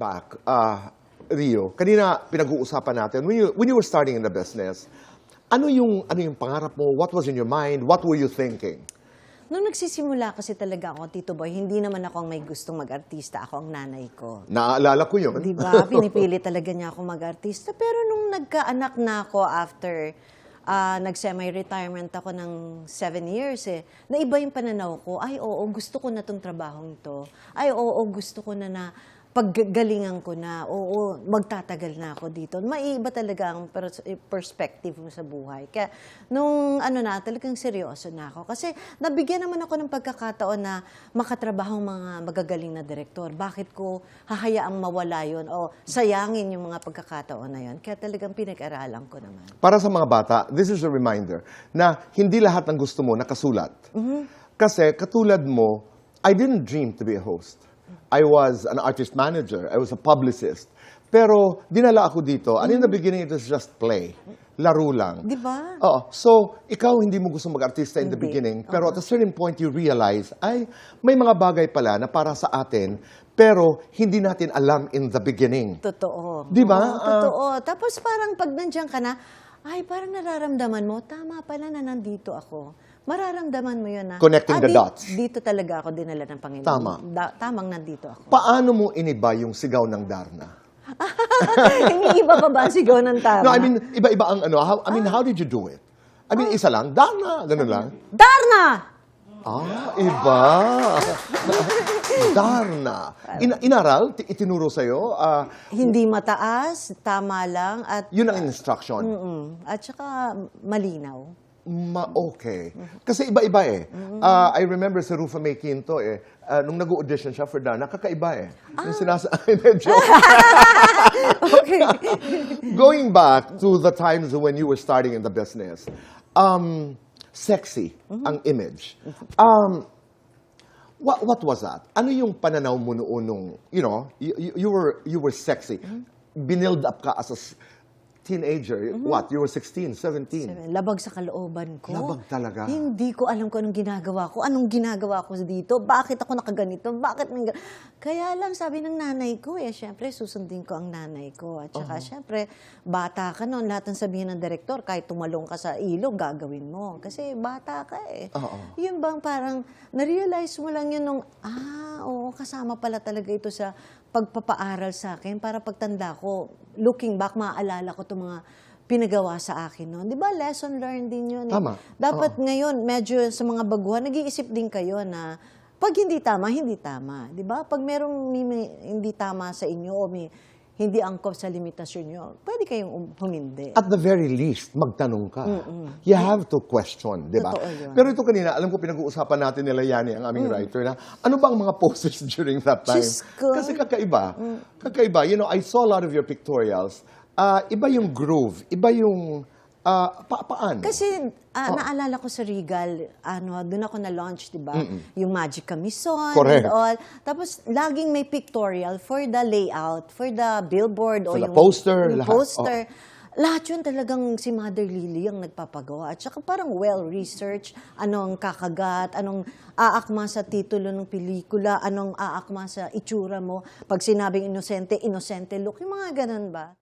back, Rio, kanina pinag-uusapan natin, when you were starting in the business, ano yung pangarap mo? What was in your mind? What were you thinking? Nung nagsisimula kasi talaga ako, Tito Boy, hindi naman ako ang may gustong mag-artista. Ako ang nanay ko. Naaalala ko yun. Di ba? Pinipili talaga niya ako mag-artista. Pero nung nagkaanak na ako after nag-semi-retirement ako ng 7 years, naiba yung pananaw ko. Ay, oo, gusto ko na tong trabahong ito. Ay, oo, gusto ko na paggalingan ko na, oo, magtatagal na ako dito. Maiiba talaga ang perspective mo sa buhay. Kaya, nung talagang seryoso na ako. Kasi, nabigyan naman ako ng pagkakataon na makatrabaho mga magagaling na direktor. Bakit ko hahayaang mawala yun o sayangin yung mga pagkakataon na yun? Kaya talagang pinag-aralan ko naman. Para sa mga bata, this is a reminder na hindi lahat ng gusto mo nakasulat. Kasi, katulad mo, I didn't dream to be a host. I was an artist manager. I was a publicist. Pero dinala ako dito. And in the beginning, it was just play. Laro lang. Di ba? Oo. So, ikaw hindi mo gusto mag-artista in the beginning. Pero at a certain point, you realize, ay, may mga bagay pala na para sa atin, pero hindi natin alam in the beginning. Totoo. Di ba? Totoo. Tapos parang pag nandiyan ka na, ay, parang nararamdaman mo, tama pala na nandito ako. Mararamdaman mo yun na, Connecting the dots. Dito talaga ako dinala ng Panginoon. Tama. Tamang nandito ako. Paano mo iniba yung sigaw ng Darna? Iniiba pa ba ang sigaw ng tama? No, I mean, iba-iba ang how did you do it? I mean, isa lang, Darna, ganun lang. Darna! Iba. Darna. Inaral, itinuro sa'yo, Hindi mataas, tama lang, at yun ang instruction. at saka malinaw. Okay. Kasi iba-iba eh. I remember si Rufa May Quinto nung nag-audition siya for Darna, kakaiba eh. Yung joke. Okay. Going back to the times when you were starting in the business, sexy ang image. What was that? Ano yung pananaw mo noon nung, you were sexy. Binild up ka as a teenager. What? You were 16, 17. Labag sa kalooban ko. Labag talaga. Hindi ko alam kung anong ginagawa ko. Anong ginagawa ko dito? Bakit ako nakaganito? Kaya lang sabi ng nanay ko, syempre susundin ko ang nanay ko. At saka syempre, bata ka noon. Lahat ng sabihin ng direktor, kahit tumalong ka sa ilog, gagawin mo. Kasi bata ka eh. Yun bang parang, na-realize mo lang yun nung, oo, kasama pala talaga ito sa pagpapaaral sa akin para pagtanda ko, looking back, maaalala ko itong mga pinagawa sa akin noon. Di ba, lesson learned din yun. Tama. Dapat ngayon, medyo sa mga baguhan, nag-iisip din kayo na pag hindi tama, hindi tama. Di ba? Pag merong hindi tama sa inyo o may hindi angkop sa limitasyon nyo, pwede kayong humindi. At the very least, magtanong ka. You have to question, di ba? Totoo yun. Pero ito kanina, alam ko pinag-uusapan natin nila Yani, ang aming writer, na ano ba ang mga poses during that time? Diyos ko. Kasi kakaiba. Kakaiba. I saw a lot of your pictorials. Iba yung groove. Iba yung paano? Kasi naalala ko sa Regal, doon ako na-launch, di ba? Yung Magic Camisón Correct. and all. Tapos, laging may pictorial for the layout, for the billboard For o the yung poster, yung lahat. poster. Lahat yun talagang si Mother Lily ang nagpapagawa. At saka parang well-researched, anong kakagat, anong aakma sa titulo ng pelikula, anong aakma sa itsura mo. Pag sinabing inosente, inosente look, yung mga ganun ba?